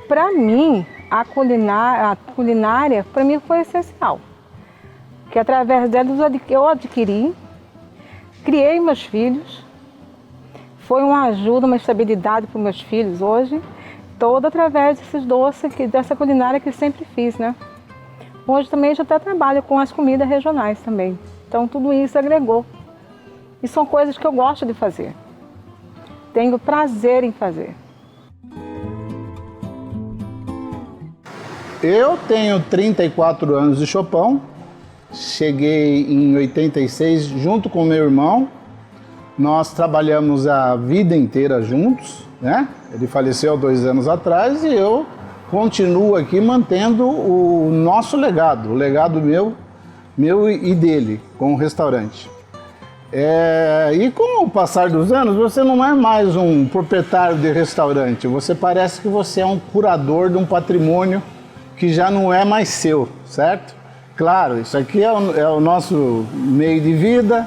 Para mim, a culinária para mim foi essencial, que através dela eu adquiri, criei meus filhos, foi uma ajuda, uma estabilidade para os meus filhos hoje, toda através desses doces, dessa culinária que eu sempre fiz, né? Hoje também eu até trabalho com as comidas regionais também, então tudo isso agregou. E são coisas que eu gosto de fazer, tenho prazer em fazer. Eu tenho 34 anos de Chopin, cheguei em 86 junto com meu irmão. Nós trabalhamos a vida inteira juntos, né? Ele faleceu 2 anos atrás e eu continuo aqui mantendo o nosso legado, o legado meu e dele com o restaurante. E com o passar dos anos, você não é mais um proprietário de restaurante, você parece que você é um curador de um patrimônio que já não é mais seu, certo? Claro, isso aqui é o nosso meio de vida.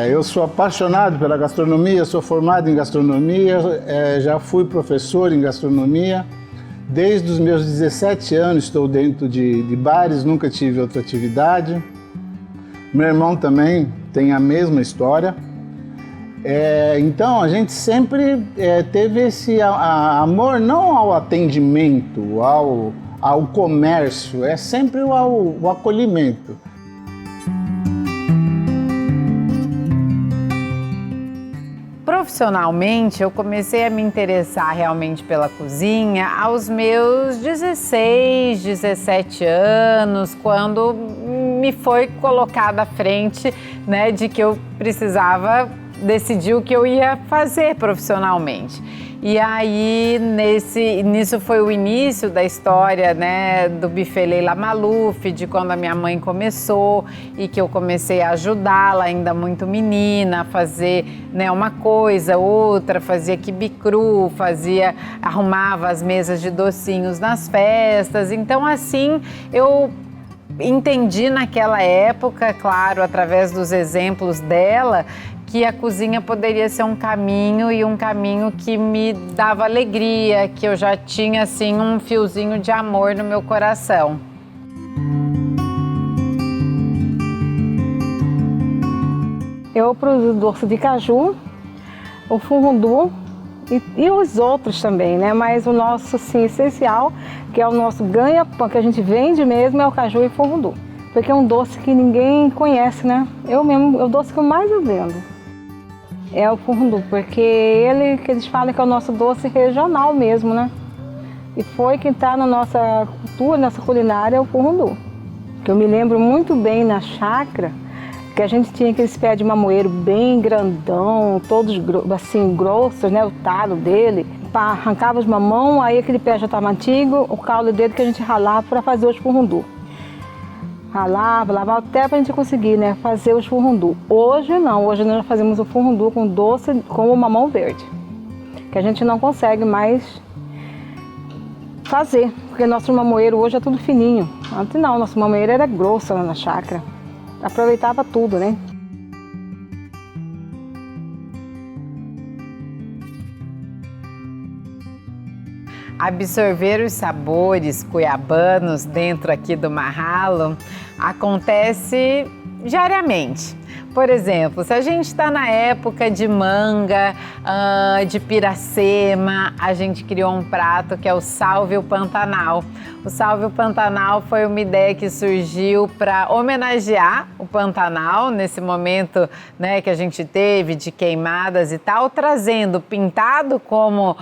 Eu sou apaixonado pela gastronomia, sou formado em gastronomia, já fui professor em gastronomia. Desde os meus 17 anos estou dentro de bares, nunca tive outra atividade. Meu irmão também tem a mesma história. Então a gente sempre teve esse amor não ao atendimento, ao comércio, é sempre o acolhimento. Profissionalmente, eu comecei a me interessar realmente pela cozinha aos meus 16, 17 anos, quando me foi colocada à frente, né, de que eu precisava decidir o que eu ia fazer profissionalmente. E aí, nisso foi o início da história, né, do Buffet Leila Maluf, de quando a minha mãe começou e que eu comecei a ajudá-la, ainda muito menina, a fazer, né, uma coisa, outra, fazia quibe cru, arrumava as mesas de docinhos nas festas. Então, assim, eu entendi naquela época, claro, através dos exemplos dela, que a cozinha poderia ser um caminho e um caminho que me dava alegria, que eu já tinha assim um fiozinho de amor no meu coração. Eu produzo doce de caju, o furundu e os outros também, né? Mas o nosso assim, essencial, que é o nosso ganha-pão, que a gente vende mesmo, é o caju e furundu. Porque é um doce que ninguém conhece, né? Eu mesmo, é o doce que eu mais vendo. É o furundu, porque que eles falam que é o nosso doce regional mesmo, né? E foi quem está na nossa cultura, nossa culinária, é o furundu. Que eu me lembro muito bem na chácara, que a gente tinha aqueles pés de mamoeiro bem grandão, todos assim grossos, né? O talo dele. Arrancava os mamão, aí aquele pé já estava antigo, o caule dele que a gente ralava para fazer os furundu. Ralava, lavava até para a gente conseguir, né, fazer os furundu. Hoje não, hoje nós fazemos o furundu com doce, com o mamão verde, que a gente não consegue mais fazer, porque nosso mamoeiro hoje é tudo fininho. Antes não, nosso mamoeiro era grosso lá na chácara, aproveitava tudo, né? Absorver os sabores cuiabanos dentro aqui do Marralo acontece diariamente. Por exemplo, se a gente está na época de manga, de piracema, a gente criou um prato que é o Salve Pantanal. O Salve Pantanal foi uma ideia que surgiu para homenagear o Pantanal nesse momento, né, que a gente teve de queimadas e tal, trazendo pintado como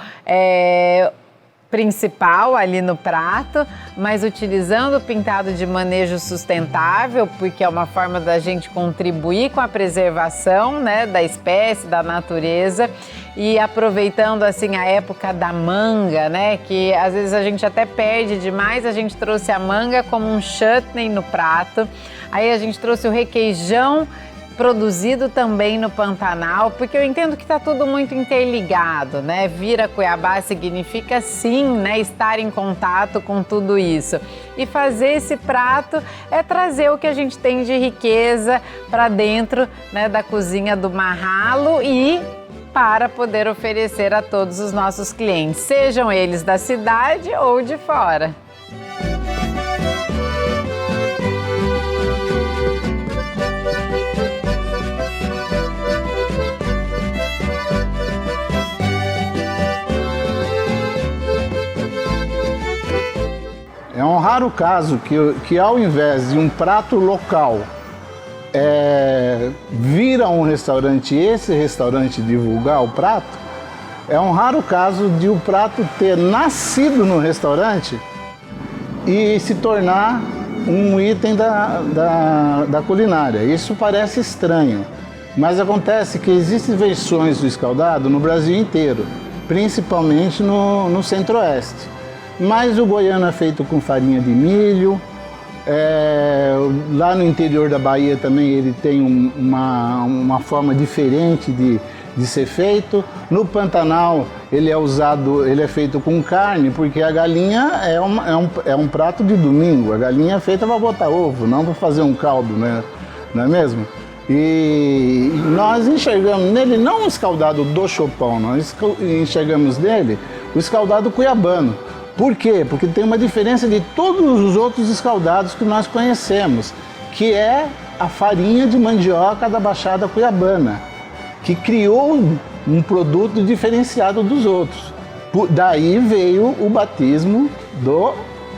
principal ali no prato, mas utilizando o pintado de manejo sustentável, porque é uma forma da gente contribuir com a preservação, né, da espécie, da natureza, e aproveitando assim a época da manga, né, que às vezes a gente até perde demais. A gente trouxe a manga como um chutney no prato, aí a gente trouxe o requeijão produzido também no Pantanal, porque eu entendo que está tudo muito interligado, né? Vir a Cuiabá significa sim, né, estar em contato com tudo isso. E fazer esse prato é trazer o que a gente tem de riqueza para dentro, né, da cozinha do Marralo e para poder oferecer a todos os nossos clientes, sejam eles da cidade ou de fora. É um raro caso que ao invés de um prato local vir a um restaurante e esse restaurante divulgar o prato, é um raro caso de o prato ter nascido no restaurante e se tornar um item da culinária. Isso parece estranho, mas acontece que existem versões do escaldado no Brasil inteiro, principalmente no Centro-Oeste. Mas o goiano é feito com farinha de milho, lá no interior da Bahia também ele tem uma forma diferente de ser feito. No Pantanal ele é feito com carne, porque a galinha é um prato de domingo. A galinha é feita para botar ovo, não para fazer um caldo, né? Não é mesmo? E nós enxergamos nele não o escaldado do Chopão, nós enxergamos nele o escaldado cuiabano. Por quê? Porque tem uma diferença de todos os outros escaldados que nós conhecemos, que é a farinha de mandioca da Baixada Cuiabana, que criou um produto diferenciado dos outros. Daí veio o batismo do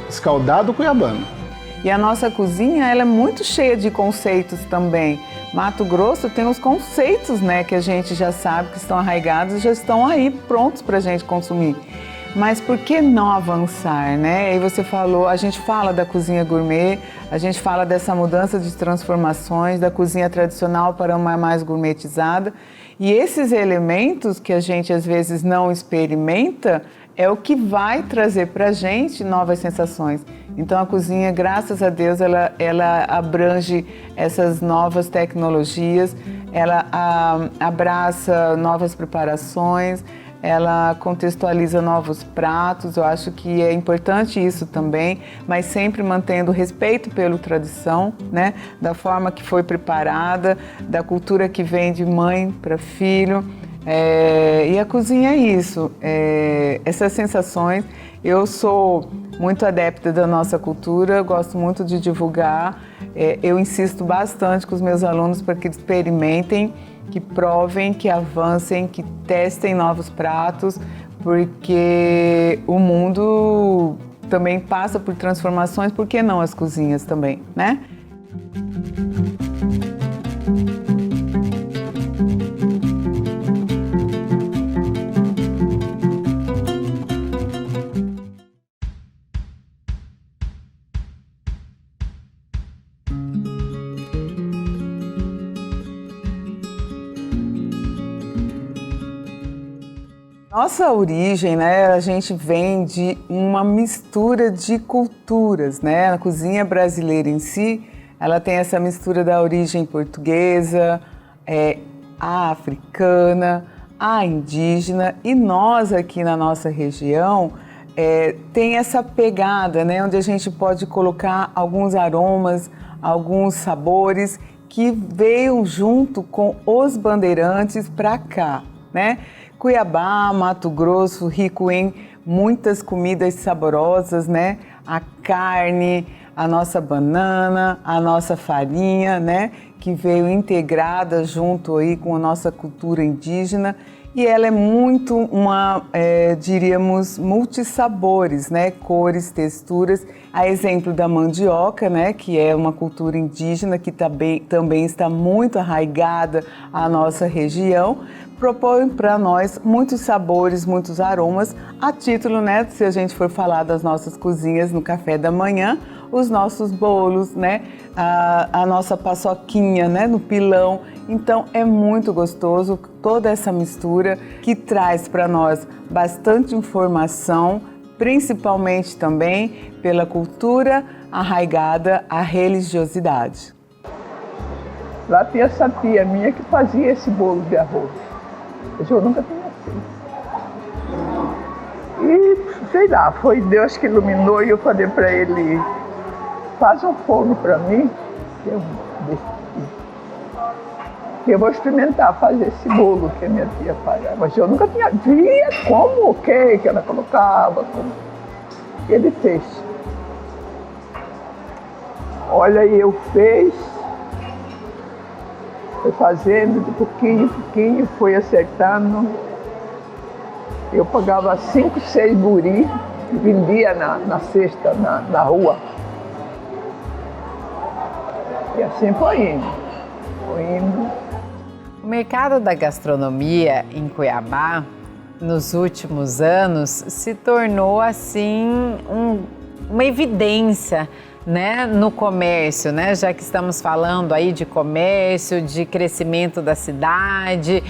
escaldado cuiabano. E a nossa cozinha, ela é muito cheia de conceitos também. Mato Grosso tem os conceitos, né, que a gente já sabe que estão arraigados e já estão aí prontos para a gente consumir. Mas por que não avançar, né? Aí você falou, a gente fala da cozinha gourmet, a gente fala dessa mudança de transformações, da cozinha tradicional para uma mais gourmetizada. E esses elementos que a gente às vezes não experimenta é o que vai trazer para a gente novas sensações. Então a cozinha, graças a Deus, ela abrange essas novas tecnologias, ela abraça novas preparações, ela contextualiza novos pratos. Eu acho que é importante isso também, mas sempre mantendo respeito pela tradição, né? Da forma que foi preparada, da cultura que vem de mãe para filho. E a cozinha é isso, essas sensações. Eu sou muito adepta da nossa cultura, gosto muito de divulgar. Eu insisto bastante com os meus alunos para que experimentem, que provem, que avancem, que testem novos pratos, porque o mundo também passa por transformações, por que não as cozinhas também, né? Nossa origem, né, a gente vem de uma mistura de culturas, né? A cozinha brasileira em si, ela tem essa mistura da origem portuguesa, a africana, a indígena, e nós aqui na nossa região tem essa pegada, né, onde a gente pode colocar alguns aromas, alguns sabores que veio junto com os bandeirantes para cá, né? Cuiabá, Mato Grosso, rico em muitas comidas saborosas, né? A carne, a nossa banana, a nossa farinha, né? Que veio integrada junto aí com a nossa cultura indígena. E ela é muito diríamos, multissabores, né? Cores, texturas. A exemplo da mandioca, né? Que é uma cultura indígena que também está muito arraigada à nossa região. Propõe para nós muitos sabores, muitos aromas, a título, né, se a gente for falar das nossas cozinhas no café da manhã, os nossos bolos, né, a nossa paçoquinha, né, no pilão. Então é muito gostoso toda essa mistura que traz para nós bastante informação, principalmente também pela cultura arraigada à religiosidade. Lá tinha essa tia minha que fazia esse bolo de arroz. Eu nunca tinha feito. E, sei lá, foi Deus que iluminou e eu falei para ele, faz um forno para mim, que eu vou experimentar fazer esse bolo que a minha tia fazia. Mas eu nunca tinha visto como, o que ela colocava, como. Ele fez. Olha, eu fiz. Foi fazendo de pouquinho em pouquinho, foi acertando. Eu pagava 5, 6 guris e vendia na cesta, na rua. E assim foi indo. Foi indo. O mercado da gastronomia em Cuiabá, nos últimos anos, se tornou assim uma evidência, né, no comércio, né? Já que estamos falando aí de comércio, de crescimento da cidade,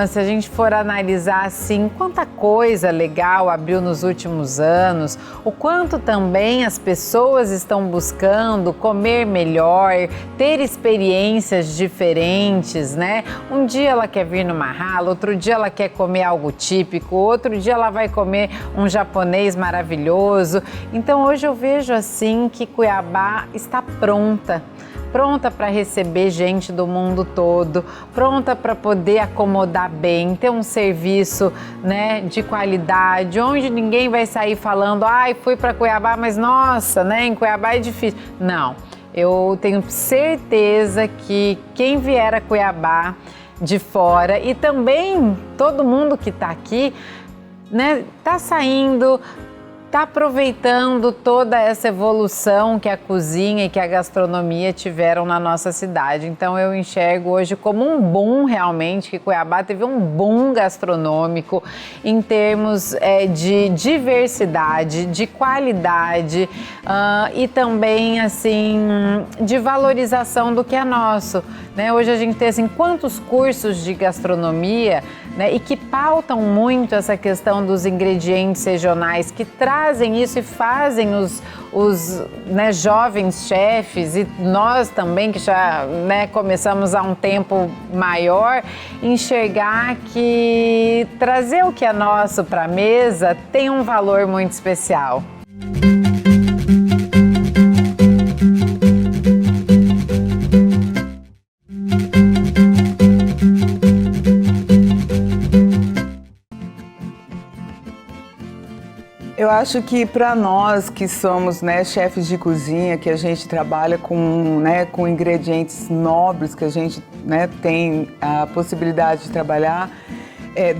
se a gente for analisar assim, quanta coisa legal abriu nos últimos anos, o quanto também as pessoas estão buscando comer melhor, ter experiências diferentes, né? Um dia ela quer vir no Mahalo, outro dia ela quer comer algo típico, outro dia ela vai comer um japonês maravilhoso. Então hoje eu vejo assim que Cuiabá está pronta para receber gente do mundo todo, pronta para poder acomodar bem, ter um serviço, né, de qualidade, onde ninguém vai sair falando, ai, fui para Cuiabá, mas nossa, né, em Cuiabá é difícil. Não, eu tenho certeza que quem vier a Cuiabá de fora e também todo mundo que está aqui, né, tá saindo, está aproveitando toda essa evolução que a cozinha e que a gastronomia tiveram na nossa cidade. Então eu enxergo hoje como um boom realmente, que Cuiabá teve um boom gastronômico em termos de diversidade, de qualidade e também assim de valorização do que é nosso, né? Hoje a gente tem assim, quantos cursos de gastronomia, né, e que pautam muito essa questão dos ingredientes regionais, que trazem isso e fazem os né, jovens chefes e nós também, que já né, começamos há um tempo maior, enxergar que trazer o que é nosso para a mesa tem um valor muito especial. Eu acho que para nós que somos né, chefes de cozinha, que a gente trabalha com ingredientes nobres, que a gente né, tem a possibilidade de trabalhar,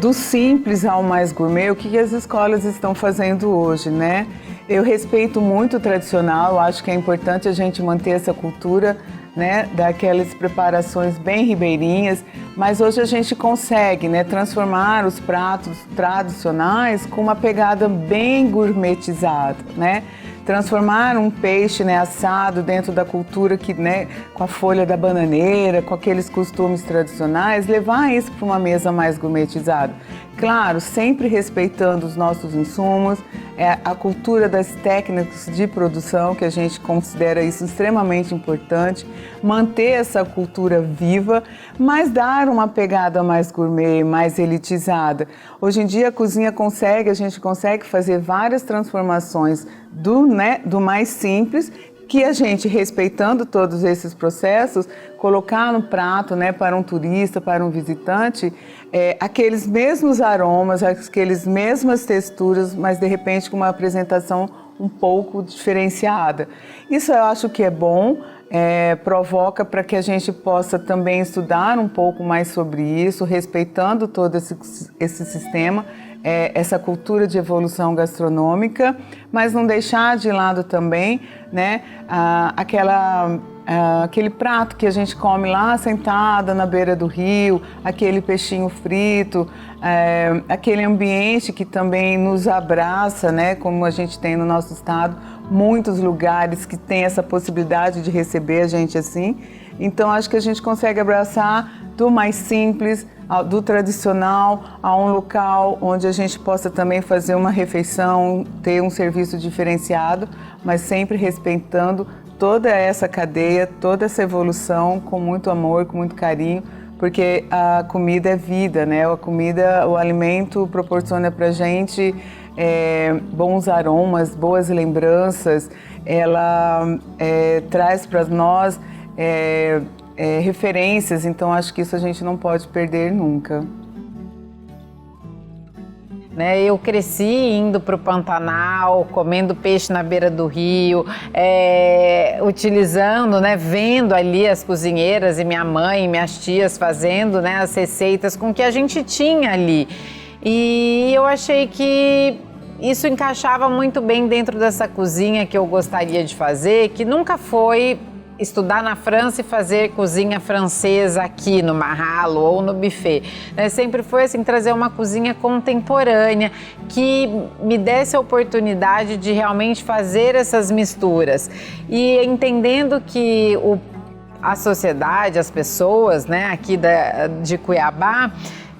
do simples ao mais gourmet, o que as escolas estão fazendo hoje, né? Eu respeito muito o tradicional, eu acho que é importante a gente manter essa cultura, né, daquelas preparações bem ribeirinhas, mas hoje a gente consegue, né, transformar os pratos tradicionais com uma pegada bem gourmetizada, né? Transformar um peixe né, assado dentro da cultura que, né, com a folha da bananeira, com aqueles costumes tradicionais, levar isso para uma mesa mais gourmetizada. Claro, sempre respeitando os nossos insumos, a cultura das técnicas de produção, que a gente considera isso extremamente importante, manter essa cultura viva, mas dar uma pegada mais gourmet, mais elitizada. Hoje em dia a gente consegue fazer várias transformações do mais simples, que a gente, respeitando todos esses processos, colocar no prato, né, para um turista, para um visitante, aqueles mesmos aromas, aquelas mesmas texturas, mas de repente com uma apresentação um pouco diferenciada. Isso eu acho que é bom, provoca para que a gente possa também estudar um pouco mais sobre isso, respeitando todo esse sistema, essa cultura de evolução gastronômica, mas não deixar de lado também, né, aquele prato que a gente come lá sentada na beira do rio, aquele peixinho frito, aquele ambiente que também nos abraça, né, como a gente tem no nosso estado, muitos lugares que tem essa possibilidade de receber a gente assim. Então acho que a gente consegue abraçar do mais simples, do tradicional, a um local onde a gente possa também fazer uma refeição, ter um serviço diferenciado, mas sempre respeitando toda essa cadeia, toda essa evolução com muito amor, com muito carinho, porque a comida é vida, né? A comida, o alimento proporciona pra gente bons aromas, boas lembranças, ela traz para nós referências, então acho que isso a gente não pode perder nunca. Eu cresci indo para o Pantanal, comendo peixe na beira do rio, utilizando, vendo ali as cozinheiras e minha mãe e minhas tias fazendo as receitas com o que a gente tinha ali. E eu achei que isso encaixava muito bem dentro dessa cozinha que eu gostaria de fazer, que nunca foi estudar na França e fazer cozinha francesa aqui no Marralo ou no buffet. Sempre foi assim, trazer uma cozinha contemporânea que me desse a oportunidade de realmente fazer essas misturas. E entendendo que a sociedade, as pessoas aqui de Cuiabá,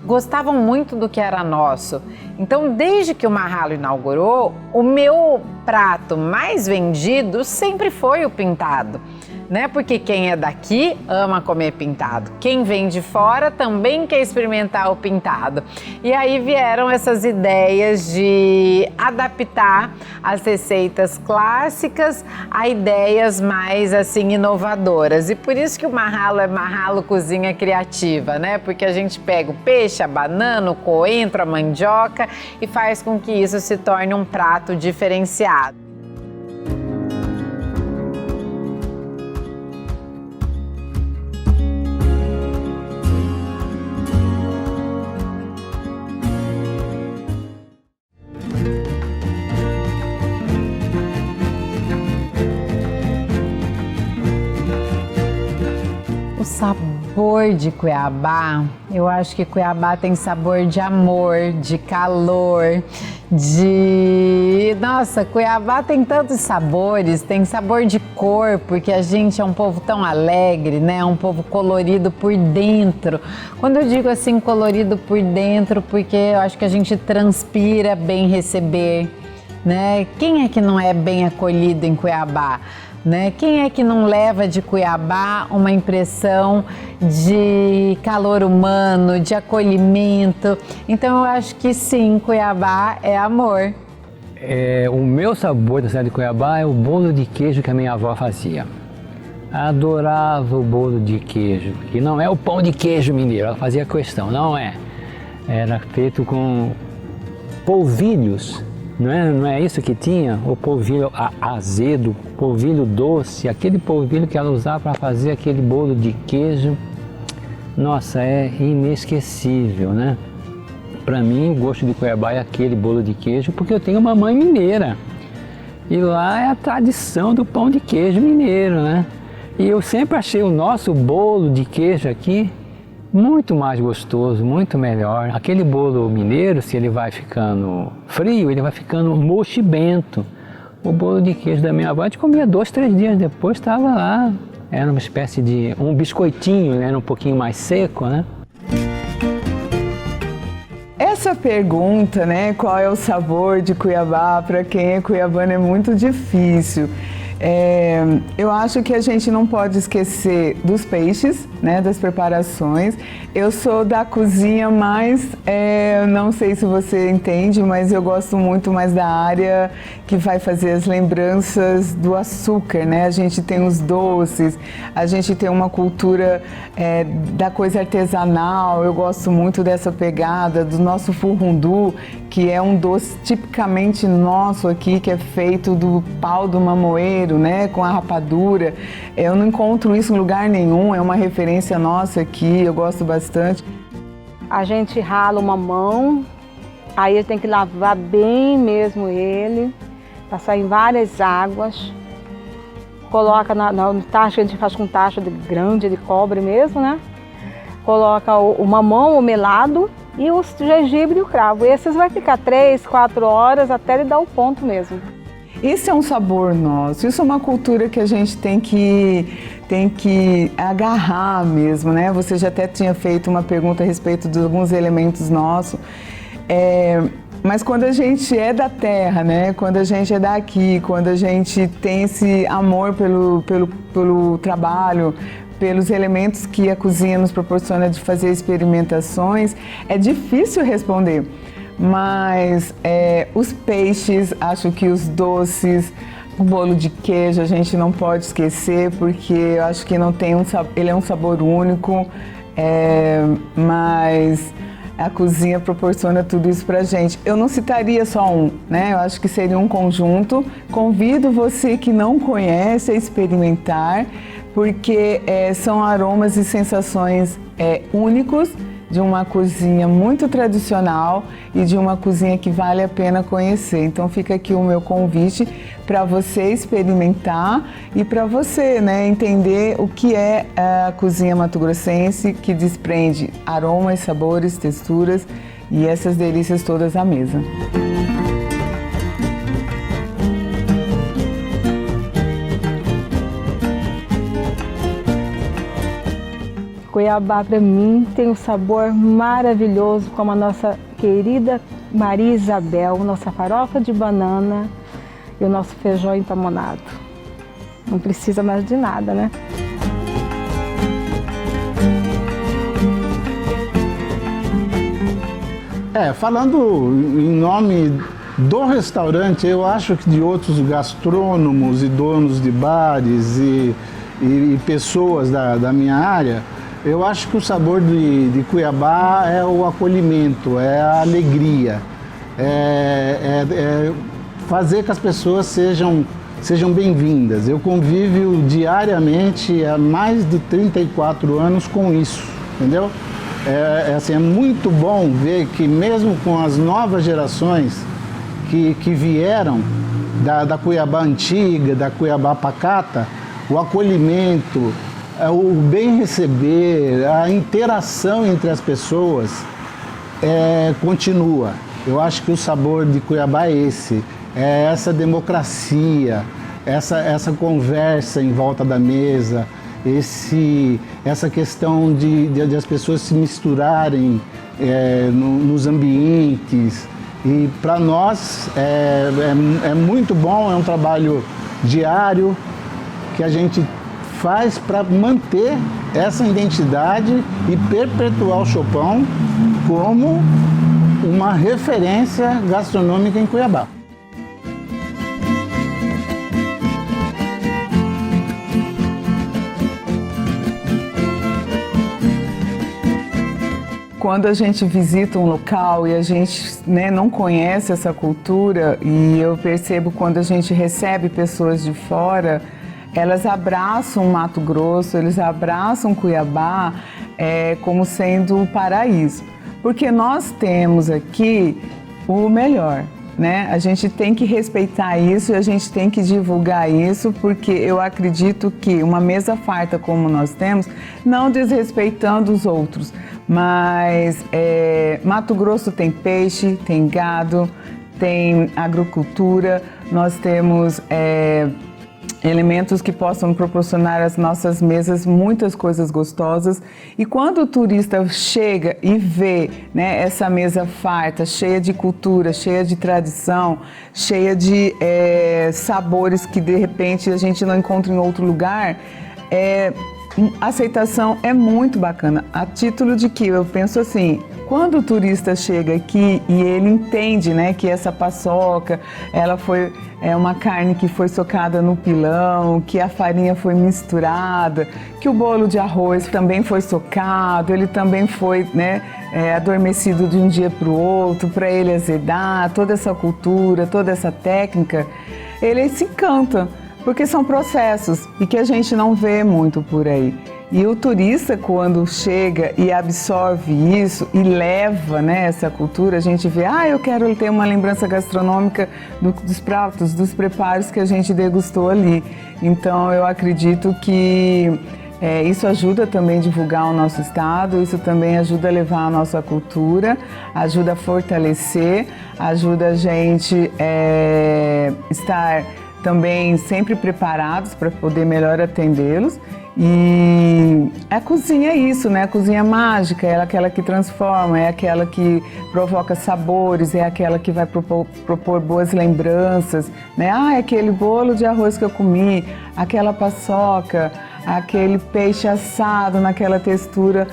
gostavam muito do que era nosso. Então, desde que o Marralo inaugurou, o meu prato mais vendido sempre foi o pintado. Porque quem é daqui ama comer pintado. Quem vem de fora também quer experimentar o pintado. E aí vieram essas ideias de adaptar as receitas clássicas a ideias mais assim inovadoras. E por isso que o Marralo é Marralo Cozinha Criativa, Porque a gente pega o peixe, a banana, o coentro, a mandioca e faz com que isso se torne um prato diferenciado. Sabor de Cuiabá, eu acho que Cuiabá tem sabor de amor, de calor, Nossa, Cuiabá tem tantos sabores, tem sabor de cor, porque a gente é um povo tão alegre, um povo colorido por dentro. Quando eu digo assim, colorido por dentro, porque eu acho que a gente transpira bem receber, Quem é que não é bem acolhido em Cuiabá? Quem é que não leva de Cuiabá uma impressão de calor humano, de acolhimento? Então eu acho que sim, Cuiabá é amor. O meu sabor da cidade de Cuiabá é o bolo de queijo que a minha avó fazia. Adorava o bolo de queijo, que não é o pão de queijo mineiro, ela fazia questão, não é. Era feito com polvilhos. Não é isso que tinha? O polvilho azedo, polvilho doce, aquele polvilho que ela usava para fazer aquele bolo de queijo. Nossa, é inesquecível, Para mim, o gosto de Cuiabá é aquele bolo de queijo, porque eu tenho uma mãe mineira. E lá é a tradição do pão de queijo mineiro, E eu sempre achei o nosso bolo de queijo aqui muito mais gostoso, muito melhor. Aquele bolo mineiro, se ele vai ficando frio, ele vai ficando mochibento. O bolo de queijo da minha avó, a gente comia 2, 3 dias depois, estava lá. Era uma espécie de um biscoitinho, era um pouquinho mais seco, Essa pergunta, qual é o sabor de Cuiabá, para quem é cuiabano é muito difícil. Eu acho que a gente não pode esquecer dos peixes, das preparações. Eu sou da cozinha mais, não sei se você entende, mas eu gosto muito mais da área que vai fazer as lembranças do açúcar, A gente tem os doces, a gente tem uma cultura da coisa artesanal. Eu gosto muito dessa pegada do nosso furrundu, que é um doce tipicamente nosso aqui, que é feito do pau do mamoeiro, com a rapadura. Eu não encontro isso em lugar nenhum, é uma referência nossa aqui, eu gosto bastante. A gente rala o mamão, aí tem que lavar bem mesmo ele, passar em várias águas, coloca no tacho, a gente faz com tacho grande de cobre mesmo, Coloca o mamão, o melado e o gengibre e o cravo. Esses vai ficar 3, 4 horas até ele dar o ponto mesmo. Isso é um sabor nosso, isso é uma cultura que a gente tem que agarrar mesmo, Você já até tinha feito uma pergunta a respeito de alguns elementos nossos, Mas quando a gente é da terra, né? Quando a gente é daqui, quando a gente tem esse amor pelo trabalho, pelos elementos que a cozinha nos proporciona de fazer experimentações, é difícil responder. Mas os peixes, acho que os doces, o bolo de queijo a gente não pode esquecer, porque eu acho que não tem ele é um sabor único, mas a cozinha proporciona tudo isso pra gente. Eu não citaria só um, né? Eu acho que seria um conjunto. Convido você que não conhece a experimentar, porque são aromas e sensações únicos de uma cozinha muito tradicional e de uma cozinha que vale a pena conhecer. Então fica aqui o meu convite para você experimentar e para você, né, entender o que é a cozinha mato-grossense, que desprende aromas, sabores, texturas e essas delícias todas à mesa. Cuiabá, para mim, tem um sabor maravilhoso, como a nossa querida Maria Isabel, nossa farofa de banana e o nosso feijão empamonado. Não precisa mais de nada, né? Falando em nome do restaurante, eu acho que de outros gastrônomos e donos de bares e pessoas da minha área, eu acho que o sabor de Cuiabá é o acolhimento, é a alegria, é fazer que as pessoas sejam bem-vindas. Eu convivo diariamente há mais de 34 anos com isso, entendeu? É muito bom ver que mesmo com as novas gerações que vieram da Cuiabá antiga, da Cuiabá pacata, o acolhimento, o bem receber, a interação entre as pessoas continua. Eu acho que o sabor de Cuiabá é esse, é essa democracia, essa conversa em volta da mesa, essa questão de as pessoas se misturarem nos ambientes. E para nós é muito bom, é um trabalho diário que a gente faz para manter essa identidade e perpetuar o Chopão como uma referência gastronômica em Cuiabá. Quando a gente visita um local e a gente, né, não conhece essa cultura, e eu percebo quando a gente recebe pessoas de fora, elas abraçam o Mato Grosso, eles abraçam Cuiabá como sendo o paraíso. Porque nós temos aqui o melhor, né? A gente tem que respeitar isso e a gente tem que divulgar isso, porque eu acredito que uma mesa farta como nós temos, não desrespeitando os outros, mas Mato Grosso tem peixe, tem gado, tem agricultura, nós temos elementos que possam proporcionar às nossas mesas muitas coisas gostosas. E quando o turista chega e vê, né, essa mesa farta, cheia de cultura, cheia de tradição, cheia de sabores que de repente a gente não encontra em outro lugar, a aceitação é muito bacana. A título de que eu penso assim, quando o turista chega aqui e ele entende, né, que essa paçoca, ela foi uma carne que foi socada no pilão, que a farinha foi misturada, que o bolo de arroz também foi socado, ele também foi, né, adormecido de um dia para o outro, para ele azedar, toda essa cultura, toda essa técnica, ele se encanta, porque são processos e que a gente não vê muito por aí. E o turista, quando chega e absorve isso e leva, né, essa cultura, a gente vê, eu quero ter uma lembrança gastronômica dos pratos, dos preparos que a gente degustou ali. Então, eu acredito que isso ajuda também a divulgar o nosso estado, isso também ajuda a levar a nossa cultura, ajuda a fortalecer, ajuda a gente estar também sempre preparados para poder melhor atendê-los. E a cozinha é isso, né? A cozinha mágica, é aquela que transforma, é aquela que provoca sabores, é aquela que vai propor boas lembranças, né? Ah, aquele bolo de arroz que eu comi, aquela paçoca, aquele peixe assado naquela textura,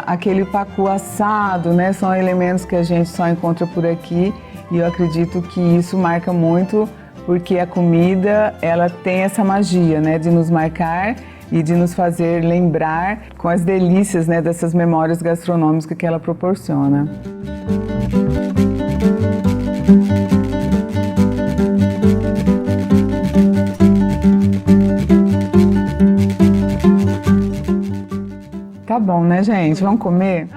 aquele pacu assado, né? São elementos que a gente só encontra por aqui e eu acredito que isso marca muito porque a comida, ela tem essa magia, né? De nos marcar e de nos fazer lembrar com as delícias, né, dessas memórias gastronômicas que ela proporciona. Tá bom, né, gente? Vamos comer?